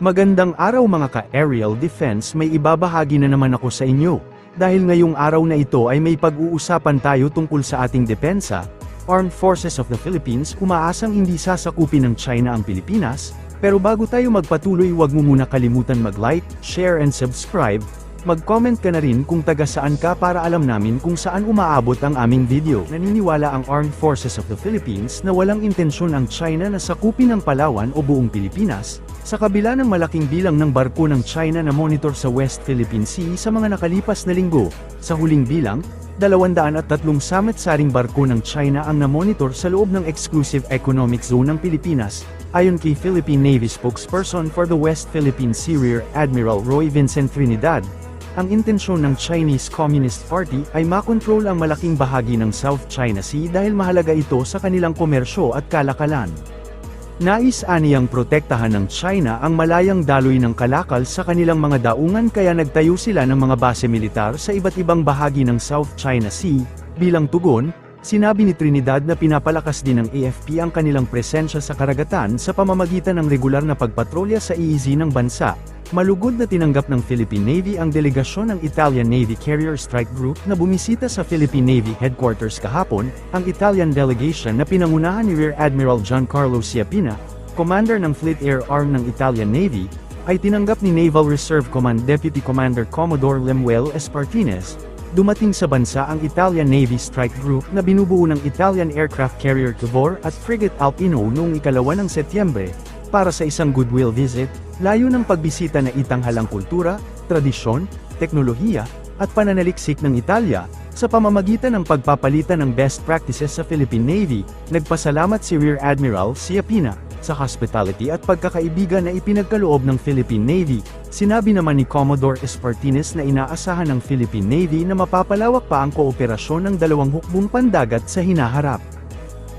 Magandang araw mga ka-aerial defense, may ibabahagi na naman ako sa inyo. Dahil ngayong araw na ito ay may pag-uusapan tayo tungkol sa ating depensa. Armed Forces of the Philippines umaasang hindi sasakupin ng China ang Pilipinas. Pero bago tayo magpatuloy, huwag mo muna kalimutan mag-like, share and subscribe. Mag-comment ka na rin kung taga saan ka para alam namin kung saan umaabot ang aming video. Naniniwala ang Armed Forces of the Philippines na walang intensyon ang China na sakupin ang Palawan o buong Pilipinas, sa kabila ng malaking bilang ng barko ng China na monitor sa West Philippine Sea sa mga nakalipas na linggo. Sa huling bilang, 203 samet-saring barko ng China ang namonitor sa loob ng Exclusive Economic Zone ng Pilipinas, ayon kay Philippine Navy spokesperson for the West Philippine Sea Rear Admiral Roy Vincent Trinidad. Ang intensyon ng Chinese Communist Party ay makontrol ang malaking bahagi ng South China Sea dahil mahalaga ito sa kanilang komersyo at kalakalan. Nais aniyang protektahan ng China ang malayang daloy ng kalakal sa kanilang mga daungan, kaya nagtayo sila ng mga base militar sa iba't ibang bahagi ng South China Sea. Bilang tugon, sinabi ni Trinidad na pinapalakas din ng AFP ang kanilang presensya sa karagatan sa pamamagitan ng regular na pagpatrolya sa EEZ ng bansa. Malugod na tinanggap ng Philippine Navy ang delegasyon ng Italian Navy Carrier Strike Group na bumisita sa Philippine Navy Headquarters kahapon. Ang Italian delegation na pinangunahan ni Rear Admiral Giancarlo Schiappina, commander ng Fleet Air Arm ng Italian Navy, ay tinanggap ni Naval Reserve Command Deputy Commander Commodore Lemuel Espartines. Dumating sa bansa ang Italian Navy Strike Group na binubuo ng Italian Aircraft Carrier Cavour at Frigate Alpino noong 2 ng Setyembre, para sa isang goodwill visit. Layo ng pagbisita na itanghalang kultura, tradisyon, teknolohiya, at pananaliksik ng Italya, sa pamamagitan ng pagpapalitan ng best practices sa Philippine Navy. Nagpasalamat si Rear Admiral Schiappina sa hospitality at pagkakaibigan na ipinagkaloob ng Philippine Navy. Sinabi naman ni Commodore Espartines na inaasahan ng Philippine Navy na mapapalawak pa ang kooperasyon ng dalawang hukbong pandagat sa hinaharap.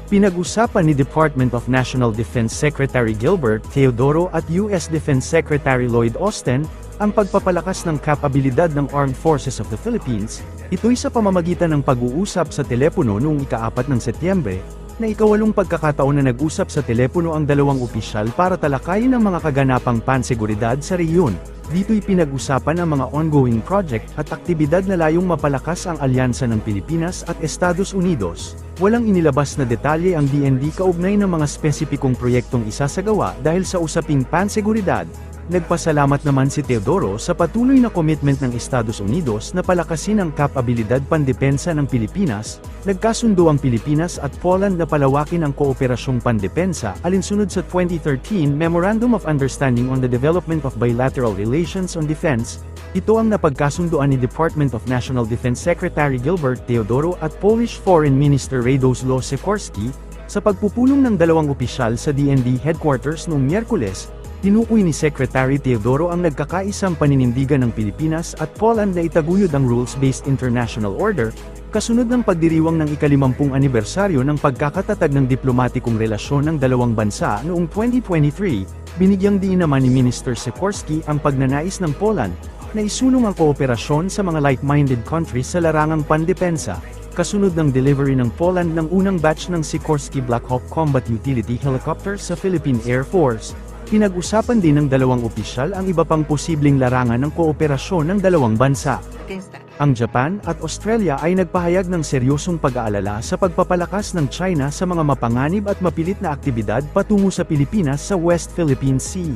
Pinag-usapan ni Department of National Defense Secretary Gilbert Teodoro at US Defense Secretary Lloyd Austin ang pagpapalakas ng kapabilidad ng Armed Forces of the Philippines. Ito'y sa pamamagitan ng pag-uusap sa telepono noong ika-4 ng Setyembre, na ikawalong pagkakataon na nag-usap sa telepono ang dalawang opisyal para talakayin ang mga kaganapang panseguridad sa rehiyon. Dito'y pinag-usapan ang mga ongoing project at aktibidad na layong mapalakas ang alyansa ng Pilipinas at Estados Unidos. Walang inilabas na detalye ang DND kaugnay ng mga spesipikong proyektong isasagawa dahil sa usaping panseguridad. Nagpasalamat naman si Teodoro sa patuloy na commitment ng Estados Unidos na palakasin ang kapabilidad pandepensa ng Pilipinas. Nagkasundo ang Pilipinas at Poland na palawakin ang kooperasyong pandepensa alinsunod sa 2013 Memorandum of Understanding on the Development of Bilateral Relations on Defense. Ito ang napagkasundoan ni Department of National Defense Secretary Gilbert Teodoro at Polish Foreign Minister Radosław Sikorski, sa pagpupulong ng dalawang opisyal sa DND headquarters noong Miyerkules. Tinukoy ni Secretary Teodoro ang nagkakaisang paninindigan ng Pilipinas at Poland na itaguyod ang rules-based international order, kasunod ng pagdiriwang ng ika-50 anibersaryo ng pagkakatatag ng diplomatikong relasyon ng dalawang bansa noong 2023. Binigyang diin naman ni Minister Sikorski ang pagnanais ng Poland na isulong ang kooperasyon sa mga like-minded countries sa larangang pandepensa, kasunod ng delivery ng Poland ng unang batch ng Sikorsky Black Hawk Combat Utility Helicopters sa Philippine Air Force. Pinag-usapan din ng dalawang opisyal ang iba pang posibleng larangan ng kooperasyon ng dalawang bansa. Ang Japan at Australia ay nagpahayag ng seryosong pag-aalala sa pagpapalakas ng China sa mga mapanganib at mapilit na aktibidad patungo sa Pilipinas sa West Philippine Sea.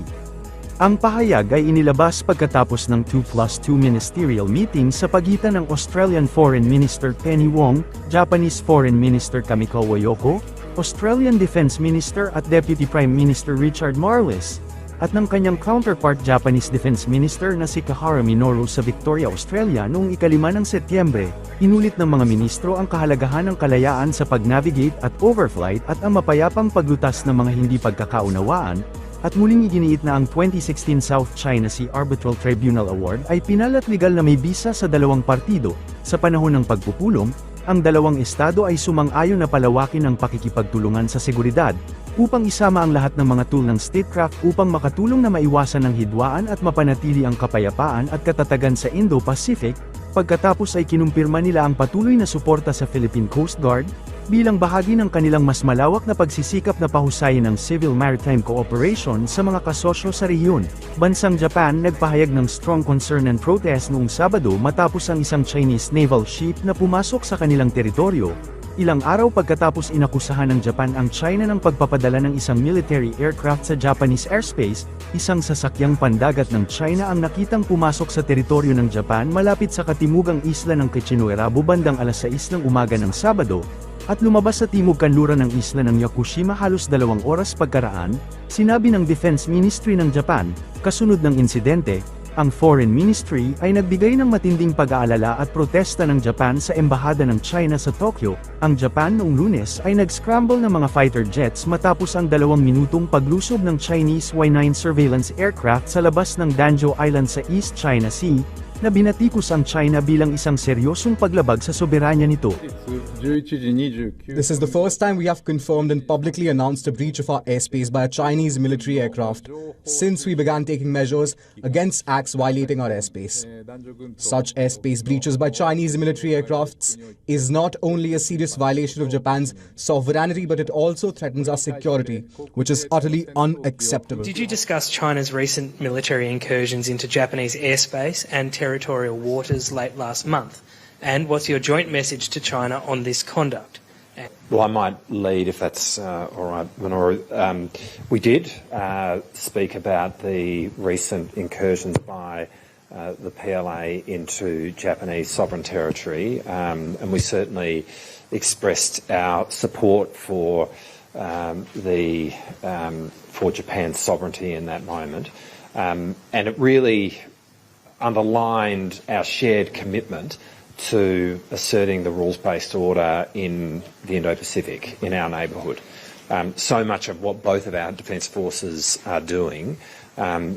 Ang pahayag ay inilabas pagkatapos ng 2+2 ministerial meeting sa pagitan ng Australian Foreign Minister Penny Wong, Japanese Foreign Minister Kamikawa Yoko, Australian Defense Minister at Deputy Prime Minister Richard Marles, at ng kanyang counterpart Japanese Defense Minister na si Kahara Minoru sa Victoria, Australia noong ika-5 ng Setyembre. Inulit ng mga ministro ang kahalagahan ng kalayaan sa pag-navigate at overflight at ang mapayapang paglutas ng mga hindi pagkakaunawaan, at muling iginiit na ang 2016 South China Sea Arbitral Tribunal Award ay pinalat legal na may bisa sa dalawang partido. Sa panahon ng pagpupulong, ang dalawang estado ay sumang-ayon na palawakin ang pakikipagtulungan sa seguridad, upang isama ang lahat ng mga tool ng statecraft upang makatulong na maiwasan ang hidwaan at mapanatili ang kapayapaan at katatagan sa Indo-Pacific. Pagkatapos ay kinumpirma nila ang patuloy na suporta sa Philippine Coast Guard, bilang bahagi ng kanilang mas malawak na pagsisikap na pahusayin ang civil maritime cooperation sa mga kasosyo sa rehiyon. Bansang Japan nagpahayag ng strong concern and protest noong Sabado matapos ang isang Chinese naval ship na pumasok sa kanilang teritoryo. Ilang araw pagkatapos inakusahan ng Japan ang China ng pagpapadala ng isang military aircraft sa Japanese airspace, isang sasakyang pandagat ng China ang nakitang pumasok sa teritoryo ng Japan malapit sa katimugang isla ng Kitchenuerabo bandang alas 6 ng umaga ng Sabado, at lumabas sa timog kanluran ng isla ng Yakushima halos 2 oras pagkaraan, sinabi ng Defense Ministry ng Japan. Kasunod ng insidente, ang Foreign Ministry ay nagbigay ng matinding pag-aalala at protesta ng Japan sa Embahada ng China sa Tokyo. Ang Japan noong Lunes ay nag-scramble ng mga fighter jets matapos ang 2 minutong paglusob ng Chinese Y-9 surveillance aircraft sa labas ng Danjo Island sa East China Sea, na binatikos ang China bilang isang seryosong paglabag sa soberanya nito. This is the first time we have confirmed and publicly announced a breach of our airspace by a Chinese military aircraft since we began taking measures against acts violating our airspace. Such airspace breaches by Chinese military aircrafts is not only a serious violation of Japan's sovereignty, but it also threatens our security, which is utterly unacceptable. Did you discuss China's recent military incursions into Japanese airspace and territorial waters late last month? And what's your joint message to China on this conduct? Well, I might lead if that's all right, Manoru. We did speak about the recent incursions by the PLA into Japanese sovereign territory, and we certainly expressed our support for Japan's sovereignty in that moment, and it really underlined our shared commitment to asserting the rules-based order in the Indo-Pacific, in our neighbourhood. So much of what both of our defence forces are doing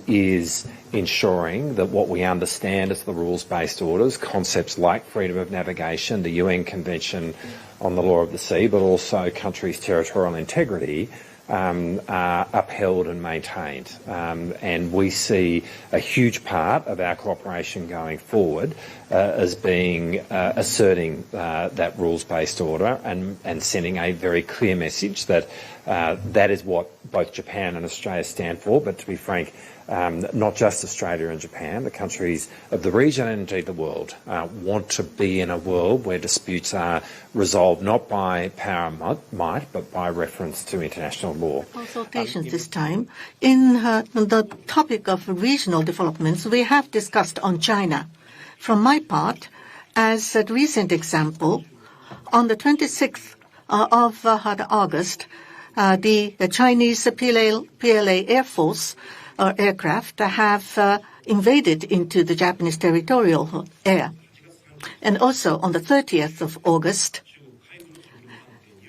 is ensuring that what we understand as the rules-based orders, concepts like freedom of navigation, the UN Convention on the Law of the Sea, but also countries' territorial integrity, are upheld and maintained. And we see a huge part of our cooperation going forward as being asserting that rules-based order and sending a very clear message that that is what both Japan and Australia stand for. But to be frank, not just Australia and Japan, the countries of the region and indeed the world want to be in a world where disputes are resolved not by power and might, but by reference to international law. Consultations this time. In the topic of regional developments, we have discussed on China. From my part, as a recent example, on the 26th of August, the Chinese PLA Air Force aircraft have invaded into the Japanese territorial air. And also on the 30th of August,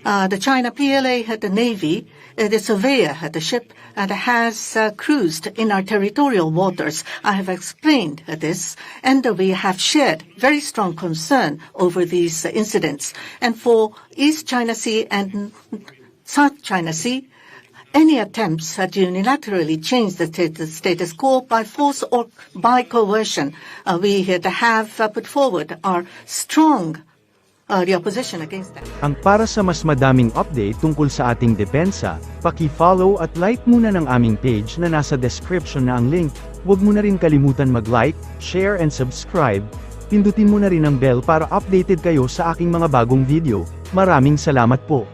the China PLA had the Navy, the surveyor had the ship, and has cruised in our territorial waters. I have explained this, and we have shared very strong concern over these incidents. And for East China Sea and South China Sea, any attempts to unilaterally change the status quo by force or by coercion, we have put forward our strong opposition against that. Ang para sa mas madaming update tungkol sa ating depensa, paki-follow at like muna ng aming page na nasa description na ang link. Huwag mo na rin kalimutan mag-like, share and subscribe. Pindutin mo na rin ang bell para updated kayo sa aking mga bagong video. Maraming salamat po.